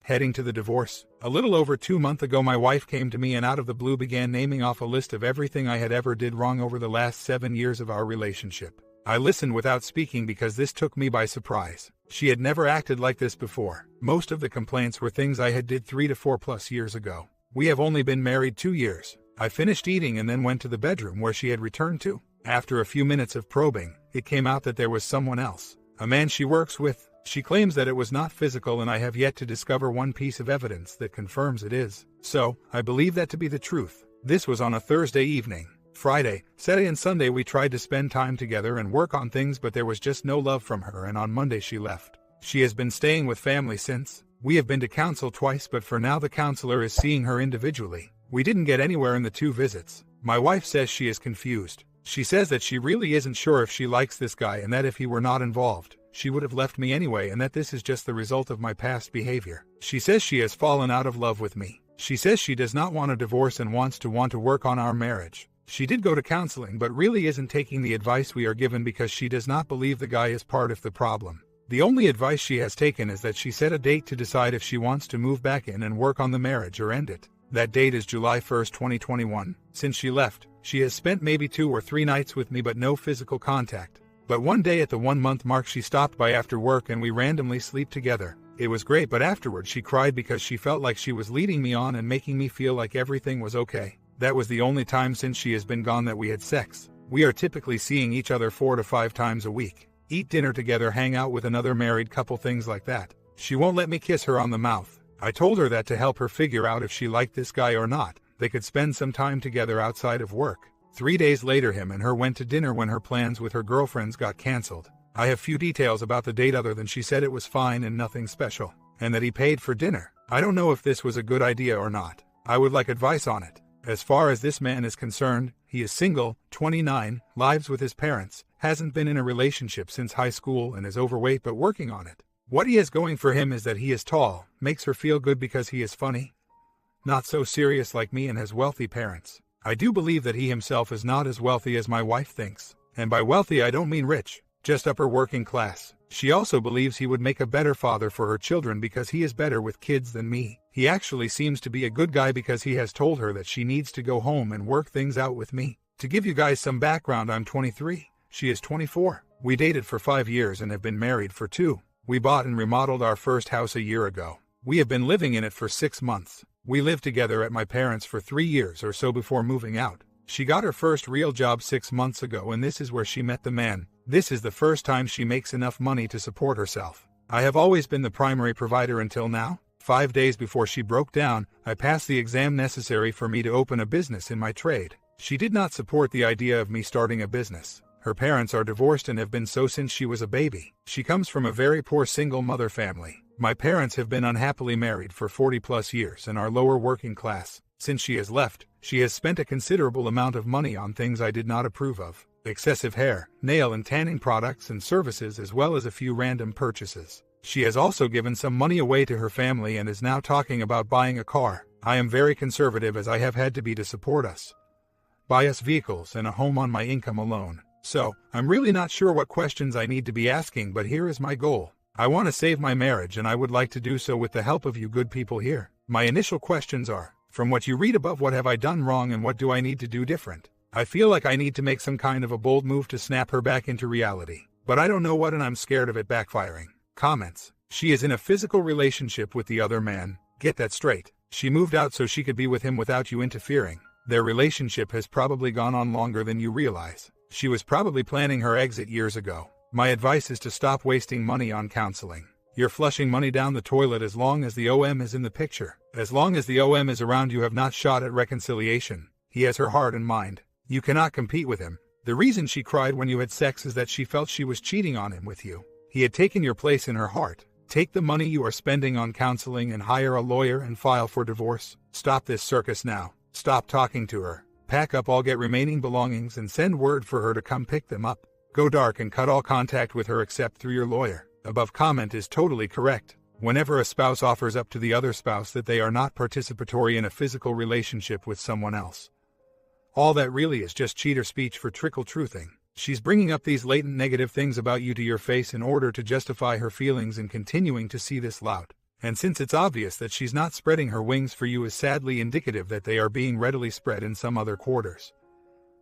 Heading to the divorce. A little over 2 months ago my wife came to me and out of the blue began naming off a list of everything I had ever did wrong over the last 7 years of our relationship. I listened without speaking because this took me by surprise. She had never acted like this before. Most of the complaints were things I had did 3 to 4+ years ago. We have only been married 2 years. I finished eating and then went to the bedroom where she had returned to. After a few minutes of probing, it came out that there was someone else, a man she works with. She claims that it was not physical and I have yet to discover one piece of evidence that confirms it is. So, I believe that to be the truth. This was on a Thursday evening. Friday, Saturday and Sunday we tried to spend time together and work on things but there was just no love from her and on Monday she left. She has been staying with family since. We have been to counsel twice but for now the counselor is seeing her individually. We didn't get anywhere in the 2 visits. My wife says she is confused. She says that she really isn't sure if she likes this guy and that if he were not involved, she would have left me anyway and that this is just the result of my past behavior. She says she has fallen out of love with me. She says she does not want a divorce and wants to work on our marriage. She did go to counseling but really isn't taking the advice we are given because she does not believe the guy is part of the problem. The only advice she has taken is that she set a date to decide if she wants to move back in and work on the marriage or end it. That date is July 1st, 2021. Since she left, she has spent maybe 2 or 3 nights with me but no physical contact. But one day at the 1-month mark she stopped by after work and we randomly sleep together. It was great but afterward she cried because she felt like she was leading me on and making me feel like everything was okay. That was the only time since she has been gone that we had sex. We are typically seeing each other 4 to 5 times a week. Eat dinner together, hang out with another married couple, things like that. She won't let me kiss her on the mouth. I told her that to help her figure out if she liked this guy or not, they could spend some time together outside of work. 3 days later him and her went to dinner when her plans with her girlfriends got cancelled. I have few details about the date other than she said it was fine and nothing special, and that he paid for dinner. I don't know if this was a good idea or not. I would like advice on it. As far as this man is concerned, he is single, 29, lives with his parents, hasn't been in a relationship since high school and is overweight but working on it. What he has going for him is that he is tall, makes her feel good because he is funny. Not so serious like me and has wealthy parents. I do believe that he himself is not as wealthy as my wife thinks. And by wealthy I don't mean rich, just upper working class. She also believes he would make a better father for her children because he is better with kids than me. He actually seems to be a good guy because he has told her that she needs to go home and work things out with me. To give you guys some background, I'm 23. She is 24. We dated for 5 years and have been married for 2. We bought and remodeled our first house a year ago. We have been living in it for 6 months. We lived together at my parents' for 3 years or so before moving out. She got her first real job 6 months ago and this is where she met the man. This is the first time she makes enough money to support herself. I have always been the primary provider until now. 5 days before she broke down, I passed the exam necessary for me to open a business in my trade. She did not support the idea of me starting a business. Her parents are divorced and have been so since she was a baby. She comes from a very poor single mother family. My parents have been unhappily married for 40+ years and are lower working class. Since she has left, she has spent a considerable amount of money on things I did not approve of. Excessive hair, nail and tanning products and services as well as a few random purchases. She has also given some money away to her family and is now talking about buying a car. I am very conservative as I have had to be to support us. Buy us vehicles and a home on my income alone. So, I'm really not sure what questions I need to be asking but here is my goal. I want to save my marriage and I would like to do so with the help of you good people here. My initial questions are, from what you read above, what have I done wrong and what do I need to do different? I feel like I need to make some kind of a bold move to snap her back into reality. But I don't know what and I'm scared of it backfiring. Comments. She is in a physical relationship with the other man. Get that straight. She moved out so she could be with him without you interfering. Their relationship has probably gone on longer than you realize. She was probably planning her exit years ago. My advice is to stop wasting money on counseling. You're flushing money down the toilet as long as the OM is in the picture. As long as the OM is around, you have not shot at reconciliation. He has her heart and mind. You cannot compete with him. The reason she cried when you had sex is that she felt she was cheating on him with you. He had taken your place in her heart. Take the money you are spending on counseling and hire a lawyer and file for divorce. Stop this circus now. Stop talking to her. Pack up all, get remaining belongings and send word for her to come pick them up. Go dark and cut all contact with her except through your lawyer. Above comment is totally correct. Whenever a spouse offers up to the other spouse that they are not participatory in a physical relationship with someone else, all that really is just cheater speech for trickle-truthing. She's bringing up these latent negative things about you to your face in order to justify her feelings and continuing to see this loud. And since it's obvious that she's not spreading her wings for you is sadly indicative that they are being readily spread in some other quarters.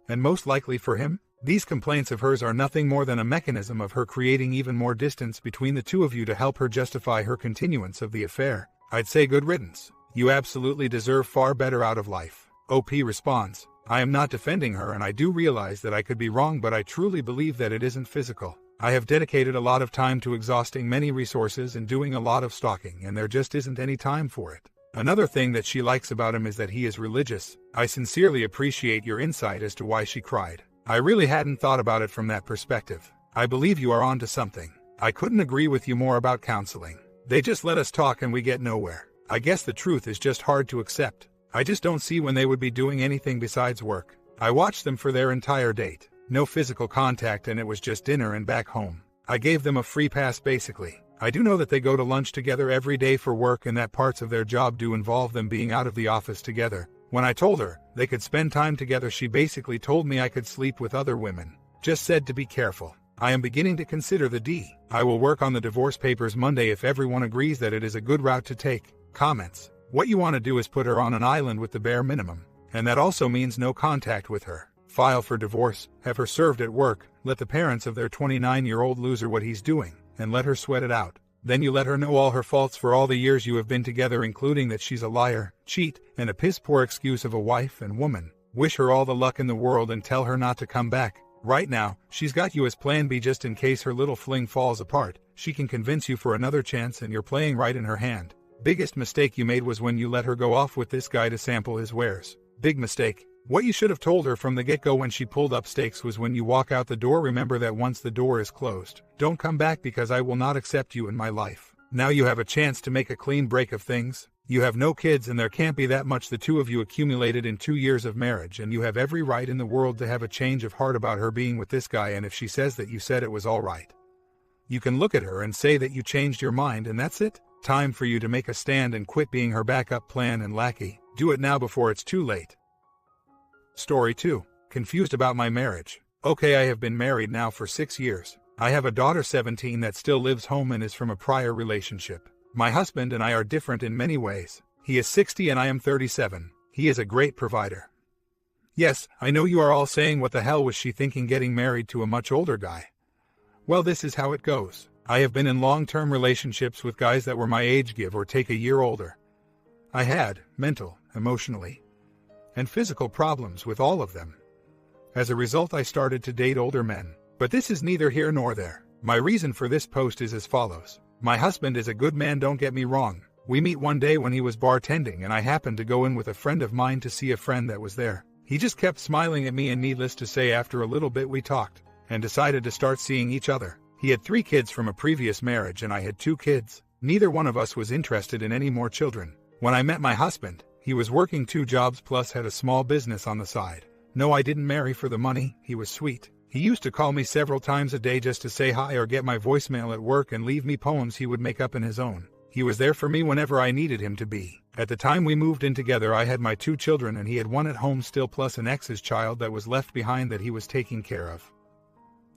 And most likely for him, these complaints of hers are nothing more than a mechanism of her creating even more distance between the two of you to help her justify her continuance of the affair. I'd say good riddance. You absolutely deserve far better out of life. OP responds, I am not defending her and I do realize that I could be wrong, but I truly believe that it isn't physical. I have dedicated a lot of time to exhausting many resources and doing a lot of stalking, and there just isn't any time for it. Another thing that she likes about him is that he is religious. I sincerely appreciate your insight as to why she cried. I really hadn't thought about it from that perspective. I believe you are onto something. I couldn't agree with you more about counseling. They just let us talk and we get nowhere. I guess the truth is just hard to accept. I just don't see when they would be doing anything besides work. I watched them for their entire date. No physical contact, and it was just dinner and back home. I gave them a free pass basically. I do know that they go to lunch together every day for work and that parts of their job do involve them being out of the office together. When I told her they could spend time together, she basically told me I could sleep with other women. Just said to be careful. I am beginning to consider the D. I will work on the divorce papers Monday if everyone agrees that it is a good route to take. Comments. What you want to do is put her on an island with the bare minimum. And that also means no contact with her. File for divorce, have her served at work, let the parents of their 29-year-old loser what he's doing, and let her sweat it out. Then you let her know all her faults for all the years you have been together, including that she's a liar, cheat, and a piss-poor excuse of a wife and woman. Wish her all the luck in the world and tell her not to come back. Right now, she's got you as plan B just in case her little fling falls apart. She can convince you for another chance and you're playing right in her hand. Biggest mistake you made was when you let her go off with this guy to sample his wares. Big mistake. What you should have told her from the get-go when she pulled up stakes was when you walk out the door, remember that once the door is closed, don't come back because I will not accept you in my life. Now you have a chance to make a clean break of things. You have no kids and there can't be that much the two of you accumulated in 2 years of marriage, and you have every right in the world to have a change of heart about her being with this guy, and if she says that you said it was all right, you can look at her and say that you changed your mind and that's it. Time for you to make a stand and quit being her backup plan and lackey. Do it now before it's too late. Story 2. Confused about my marriage. Okay, I have been married now for 6 years. I have a daughter 17 that still lives home and is from a prior relationship. My husband and I are different in many ways. He is 60 and I am 37. He is a great provider. Yes, I know you are all saying what the hell was she thinking getting married to a much older guy? Well, this is how it goes. I have been in long-term relationships with guys that were my age, give or take a year older. I had mental, emotionally, and physical problems with all of them. As a result, I started to date older men. But this is neither here nor there. My reason for this post is as follows. My husband is a good man, don't get me wrong. We meet one day when he was bartending and I happened to go in with a friend of mine to see a friend that was there. He just kept smiling at me, and needless to say, after a little bit we talked and decided to start seeing each other. He had 3 kids from a previous marriage and I had 2 kids. Neither one of us was interested in any more children. When I met my husband, he was working 2 jobs plus had a small business on the side. No, I didn't marry for the money. He was sweet. He used to call me several times a day just to say hi or get my voicemail at work and leave me poems he would make up in his own. He was there for me whenever I needed him to be. At the time we moved in together, I had my 2 children and he had 1 at home still plus an ex's child that was left behind that he was taking care of.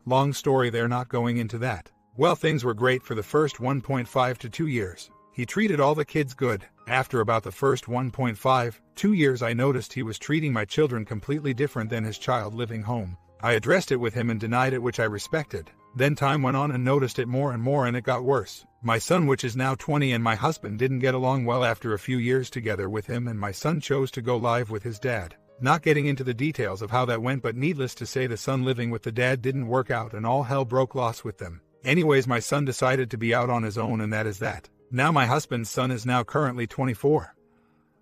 Long story there, not going into that. Well, things were great for the first 1.5 to 2 years. He treated all the kids good. After about the first 1.5, 2 years, I noticed he was treating my children completely different than his child living home. I addressed it with him and denied it, which I respected. Then time went on and noticed it more and more, and it got worse. My son, which is now 20, and my husband didn't get along well after a few years together with him, and my son chose to go live with his dad. Not getting into the details of how that went, but needless to say the son living with the dad didn't work out and all hell broke loose with them. Anyways, my son decided to be out on his own, and that is that. Now my husband's son is now currently 24.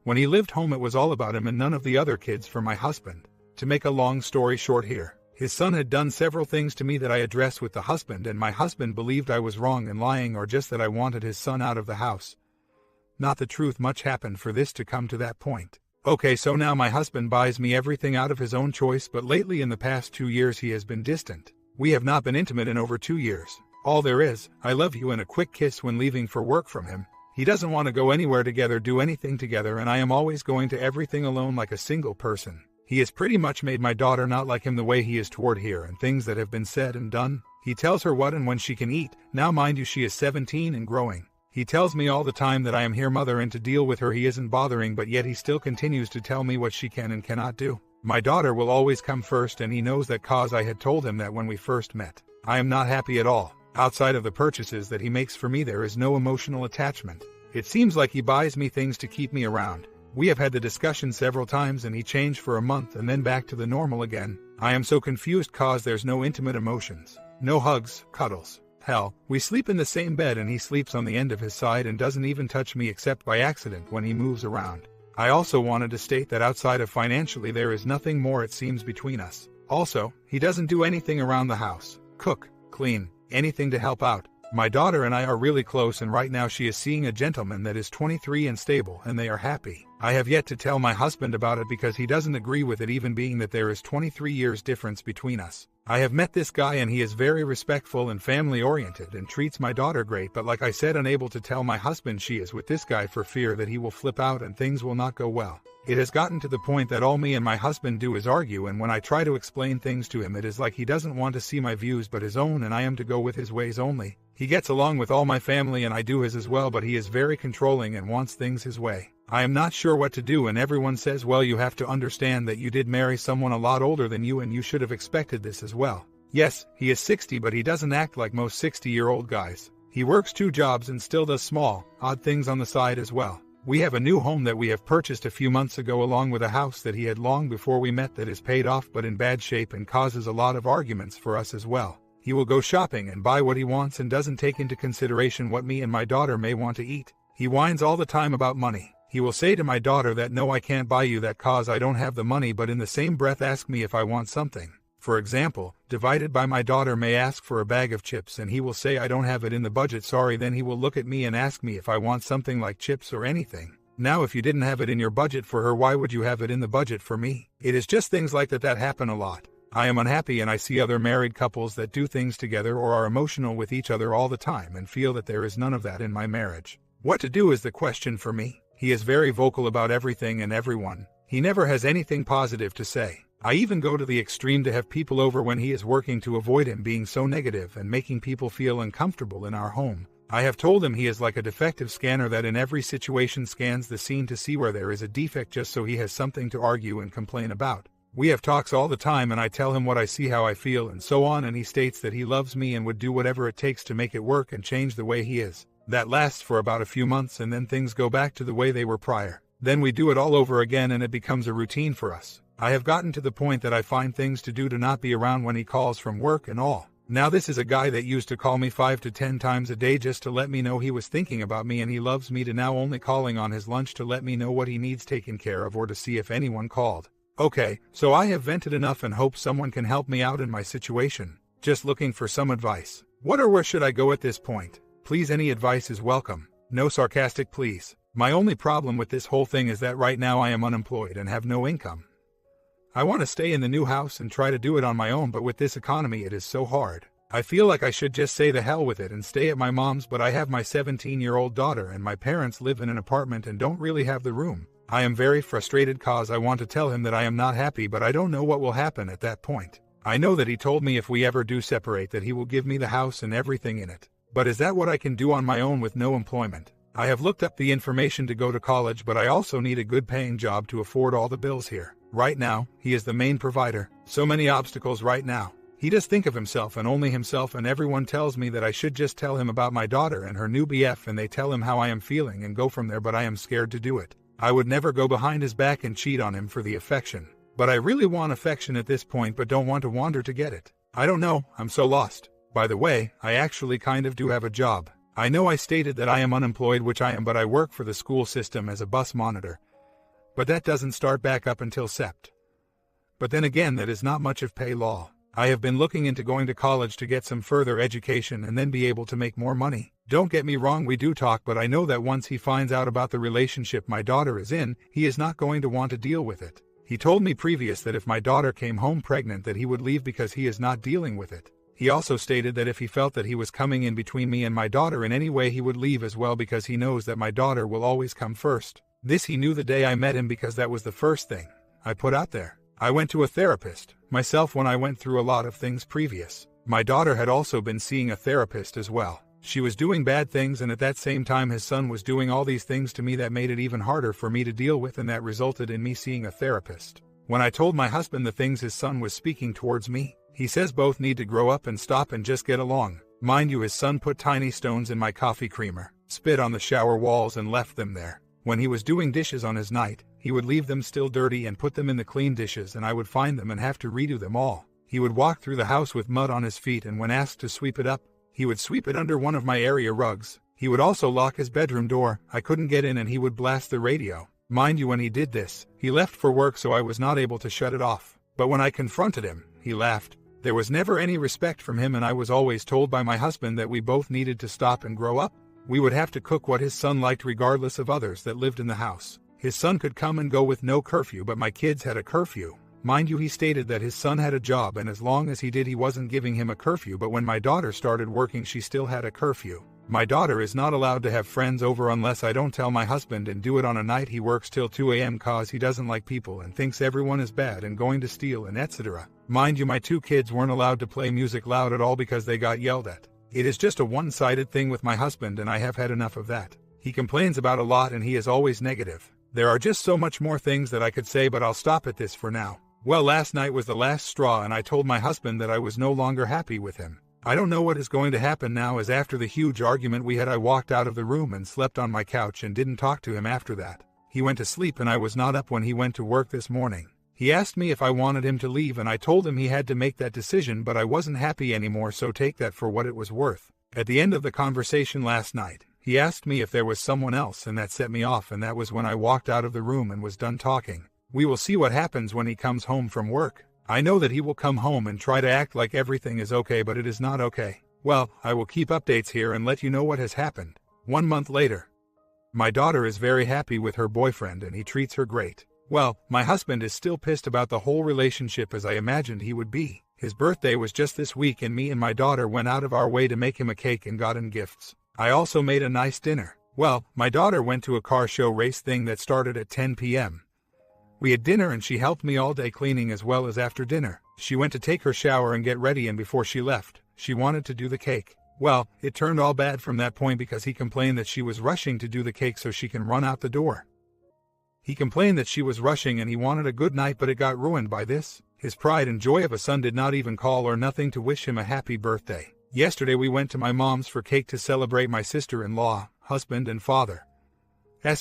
When he lived home, it was all about him and none of the other kids for my husband. To make a long story short here, his son had done several things to me that I addressed with the husband, and my husband believed I was wrong and lying, or just that I wanted his son out of the house. Not the truth. Much happened for this to come to that point. Okay, so now my husband buys me everything out of his own choice, but lately in the past 2 years he has been distant. We have not been intimate in over 2 years. All there is, I love you and a quick kiss when leaving for work from him. He doesn't want to go anywhere together, do anything together, and I am always going to everything alone like a single person. He has pretty much made my daughter not like him the way he is toward here, and things that have been said and done. He tells her what and when she can eat. Now mind you, she is 17 and growing. He tells me all the time that I am here mother and to deal with her he isn't bothering, but yet he still continues to tell me what she can and cannot do. My daughter will always come first, and he knows that cause I had told him that when we first met. I am not happy at all. Outside of the purchases that he makes for me there is no emotional attachment. It seems like he buys me things to keep me around. We have had the discussion several times and he changed for a month and then back to the normal again. I am so confused cause there's no intimate emotions. No hugs, cuddles. Hell, we sleep in the same bed and he sleeps on the end of his side and doesn't even touch me except by accident when he moves around. I also wanted to state that outside of financially there is nothing more it seems between us. Also, he doesn't do anything around the house. Cook, clean, anything to help out. My daughter and I are really close and right now she is seeing a gentleman that is 23 and stable and they are happy. I have yet to tell my husband about it because he doesn't agree with it even being that there is 23 years difference between us. I have met this guy and he is very respectful and family oriented and treats my daughter great, but like I said, unable to tell my husband she is with this guy for fear that he will flip out and things will not go well. It has gotten to the point that all me and my husband do is argue, and when I try to explain things to him it is like he doesn't want to see my views but his own and I am to go with his ways only. He gets along with all my family and I do his as well, but he is very controlling and wants things his way. I am not sure what to do and everyone says, well, you have to understand that you did marry someone a lot older than you and you should have expected this as well. Yes, he is 60 but he doesn't act like most 60-year-old guys. He works 2 jobs and still does small, odd things on the side as well. We have a new home that we have purchased a few months ago along with a house that he had long before we met that is paid off but in bad shape and causes a lot of arguments for us as well. He will go shopping and buy what he wants and doesn't take into consideration what me and my daughter may want to eat. He whines all the time about money. He will say to my daughter that no, I can't buy you that cause I don't have the money, but in the same breath ask me if I want something. For example, divided by my daughter may ask for a bag of chips and he will say I don't have it in the budget, sorry, then he will look at me and ask me if I want something like chips or anything. Now if you didn't have it in your budget for her, why would you have it in the budget for me? It is just things like that happen a lot. I am unhappy and I see other married couples that do things together or are emotional with each other all the time and feel that there is none of that in my marriage. What to do is the question for me. He is very vocal about everything and everyone. He never has anything positive to say. I even go to the extreme to have people over when he is working to avoid him being so negative and making people feel uncomfortable in our home. I have told him he is like a defective scanner that in every situation scans the scene to see where there is a defect just so he has something to argue and complain about. We have talks all the time and I tell him what I see, how I feel and so on, and he states that he loves me and would do whatever it takes to make it work and change the way he is. That lasts for about a few months and then things go back to the way they were prior. Then we do it all over again and it becomes a routine for us. I have gotten to the point that I find things to do to not be around when he calls from work and all. Now this is a guy that used to call me 5 to 10 times a day just to let me know he was thinking about me and he loves me, to now only calling on his lunch to let me know what he needs taken care of or to see if anyone called. Okay, so I have vented enough and hope someone can help me out in my situation. Just looking for some advice. What or where should I go at this point? Please, any advice is welcome. No sarcastic, please. My only problem with this whole thing is that right now I am unemployed and have no income. I want to stay in the new house and try to do it on my own, but with this economy it is so hard. I feel like I should just say the hell with it and stay at my mom's, but I have my 17-year-old daughter and my parents live in an apartment and don't really have the room. I am very frustrated cause I want to tell him that I am not happy, but I don't know what will happen at that point. I know that he told me if we ever do separate that he will give me the house and everything in it. But is that what I can do on my own with no employment? I have looked up the information to go to college, but I also need a good paying job to afford all the bills here. Right now, he is the main provider. So many obstacles right now. He does think of himself and only himself, and everyone tells me that I should just tell him about my daughter and her new BF and they tell him how I am feeling and go from there, but I am scared to do it. I would never go behind his back and cheat on him for the affection. But I really want affection at this point but don't want to wander to get it. I don't know, I'm so lost. By the way, I actually kind of do have a job. I know I stated that I am unemployed, which I am, but I work for the school system as a bus monitor. But that doesn't start back up until Sept. But then again, that is not much of pay law. I have been looking into going to college to get some further education and then be able to make more money. Don't get me wrong, we do talk, but I know that once he finds out about the relationship my daughter is in, he is not going to want to deal with it. He told me previous that if my daughter came home pregnant that he would leave because he is not dealing with it. He also stated that if he felt that he was coming in between me and my daughter in any way he would leave as well because he knows that my daughter will always come first. This he knew the day I met him because that was the first thing I put out there. I went to a therapist myself when I went through a lot of things previous. My daughter had also been seeing a therapist as well. She was doing bad things, and at that same time his son was doing all these things to me that made it even harder for me to deal with, and that resulted in me seeing a therapist. When I told my husband the things his son was speaking towards me, he says both need to grow up and stop and just get along. Mind you, his son put tiny stones in my coffee creamer, spit on the shower walls, and left them there. When he was doing dishes on his night, he would leave them still dirty and put them in the clean dishes, and I would find them and have to redo them all. He would walk through the house with mud on his feet, and when asked to sweep it up, he would sweep it under one of my area rugs. He would also lock his bedroom door. I couldn't get in, and he would blast the radio. Mind you, when he did this, he left for work, so I was not able to shut it off. But when I confronted him, he laughed. There was never any respect from him, and I was always told by my husband that we both needed to stop and grow up. We would have to cook what his son liked regardless of others that lived in the house. His son could come and go with no curfew, but my kids had a curfew. Mind you, he stated that his son had a job, and as long as he did, he wasn't giving him a curfew, but when my daughter started working, she still had a curfew. My daughter is not allowed to have friends over unless I don't tell my husband, and do it on a night he works till 2 a.m. cause he doesn't like people and thinks everyone is bad and going to steal and etc. Mind you, my 2 kids weren't allowed to play music loud at all because they got yelled at. It is just a one-sided thing with my husband, and I have had enough of that. He complains about a lot, and he is always negative. There are just so much more things that I could say, but I'll stop at this for now. Well, last night was the last straw, and I told my husband that I was no longer happy with him. I don't know what is going to happen now, as after the huge argument we had, I walked out of the room and slept on my couch and didn't talk to him after that. He went to sleep, and I was not up when he went to work this morning. He asked me if I wanted him to leave, and I told him he had to make that decision, but I wasn't happy anymore, so take that for what it was worth. At the end of the conversation last night, he asked me if there was someone else, and that set me off, and that was when I walked out of the room and was done talking. We will see what happens when he comes home from work. I know that he will come home and try to act like everything is okay, but it is not okay. Well, I will keep updates here and let you know what has happened. 1 month later. My daughter is very happy with her boyfriend, and he treats her great. Well, my husband is still pissed about the whole relationship, as I imagined he would be. His birthday was just this week, and me and my daughter went out of our way to make him a cake and got him gifts. I also made a nice dinner. Well, my daughter went to a car show race thing that started at 10 p.m. We had dinner, and she helped me all day cleaning as well as after dinner. She went to take her shower and get ready, and before she left, she wanted to do the cake. Well, it turned all bad from that point because he complained that she was rushing to do the cake so she can run out the door. He complained that she was rushing and he wanted a good night, but it got ruined by this. His pride and joy of a son did not even call or nothing to wish him a happy birthday. Yesterday we went to my mom's for cake to celebrate my sister-in-law, husband and father's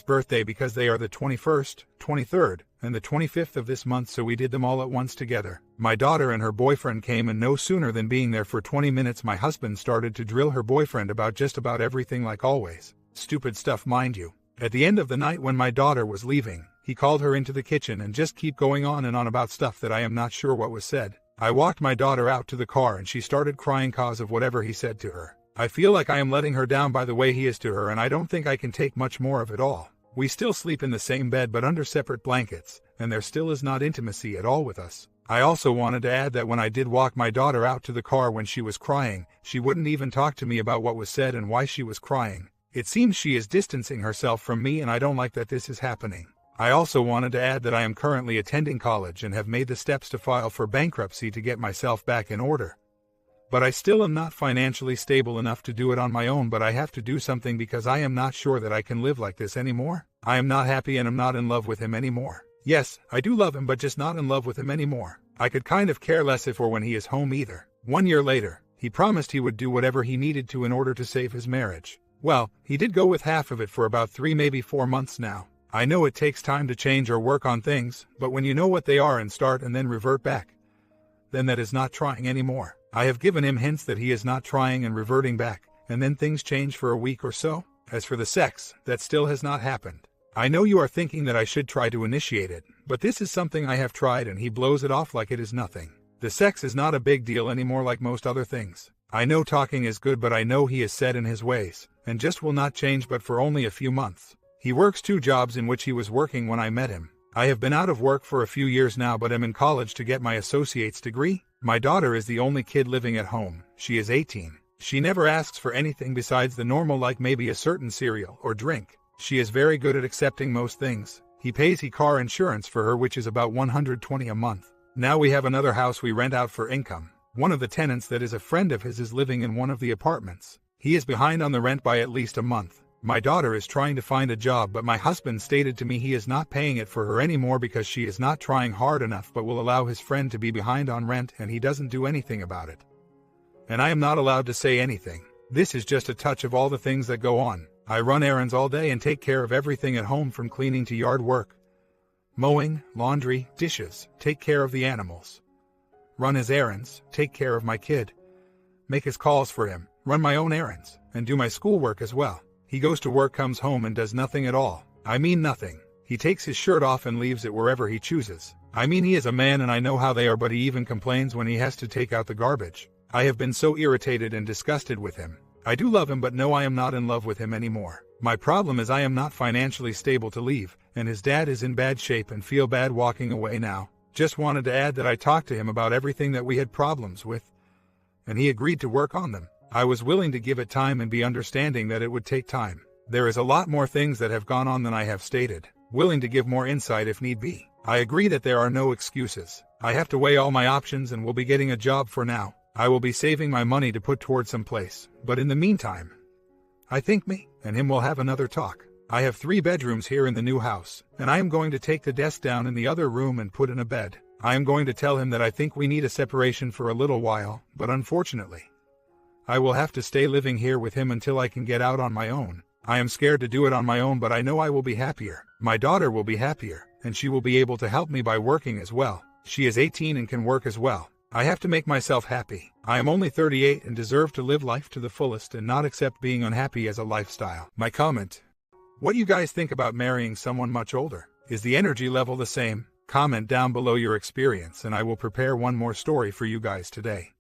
birthday because they are the 21st, 23rd, and the 25th of this month, so we did them all at once together. My daughter and her boyfriend came, and no sooner than being there for 20 minutes, my husband started to drill her boyfriend about just about everything, like always. Stupid stuff, mind you. At the end of the night, when my daughter was leaving, he called her into the kitchen and just keep going on and on about stuff that I am not sure what was said. I walked my daughter out to the car and she started crying cause of whatever he said to her. I feel like I am letting her down by the way he is to her, and I don't think I can take much more of it all. We still sleep in the same bed but under separate blankets, and there still is not intimacy at all with us. I also wanted to add that when I did walk my daughter out to the car when she was crying, she wouldn't even talk to me about what was said and why she was crying. It seems she is distancing herself from me, and I don't like that this is happening. I also wanted to add that I am currently attending college and have made the steps to file for bankruptcy to get myself back in order. But I still am not financially stable enough to do it on my own, but I have to do something because I am not sure that I can live like this anymore. I am not happy and am not in love with him anymore. Yes, I do love him, but just not in love with him anymore. I could kind of care less if or when he is home either. 1 year later, he promised he would do whatever he needed to in order to save his marriage. Well, he did go with half of it for about 3, maybe 4 months now. I know it takes time to change or work on things, but when you know what they are and start and then revert back, then that is not trying anymore. I have given him hints that he is not trying and reverting back, and then things change for a week or so. As for the sex, that still has not happened. I know you are thinking that I should try to initiate it, but this is something I have tried and he blows it off like it is nothing. The sex is not a big deal anymore like most other things. I know talking is good, but I know he is set in his ways, and just will not change, but for only a few months. He works 2 jobs in which he was working when I met him. I have been out of work for a few years now, but am in college to get my associate's degree. My daughter is the only kid living at home. She is 18. She never asks for anything besides the normal, like maybe a certain cereal or drink. She is very good at accepting most things. He pays car insurance for her, which is about $120 a month. Now we have another house we rent out for income. One of the tenants that is a friend of his is living in one of the apartments. He is behind on the rent by at least a month. My daughter is trying to find a job, but my husband stated to me he is not paying it for her anymore because she is not trying hard enough, but will allow his friend to be behind on rent and he doesn't do anything about it. And I am not allowed to say anything. This is just a touch of all the things that go on. I run errands all day and take care of everything at home, from cleaning to yard work, mowing, laundry, dishes, take care of the animals, run his errands, take care of my kid, make his calls for him, run my own errands, and do my schoolwork as well. He goes to work, comes home, and does nothing at all. I mean nothing. He takes his shirt off and leaves it wherever he chooses. I mean, he is a man and I know how they are, but he even complains when he has to take out the garbage. I have been so irritated and disgusted with him. I do love him, but no, I am not in love with him anymore. My problem is I am not financially stable to leave, and his dad is in bad shape and feel bad walking away now. Just wanted to add that I talked to him about everything that we had problems with, and he agreed to work on them. I was willing to give it time and be understanding that it would take time. There is a lot more things that have gone on than I have stated. Willing to give more insight if need be. I agree that there are no excuses. I have to weigh all my options and will be getting a job for now. I will be saving my money to put towards some place. But in the meantime, I think me and him will have another talk. I have 3 bedrooms here in the new house, and I am going to take the desk down in the other room and put in a bed. I am going to tell him that I think we need a separation for a little while, but unfortunately, I will have to stay living here with him until I can get out on my own. I am scared to do it on my own, but I know I will be happier. My daughter will be happier, and she will be able to help me by working as well. She is 18 and can work as well. I have to make myself happy. I am only 38 and deserve to live life to the fullest and not accept being unhappy as a lifestyle. My comment: what do you guys think about marrying someone much older? Is the energy level the same? Comment down below your experience and I will prepare one more story for you guys today.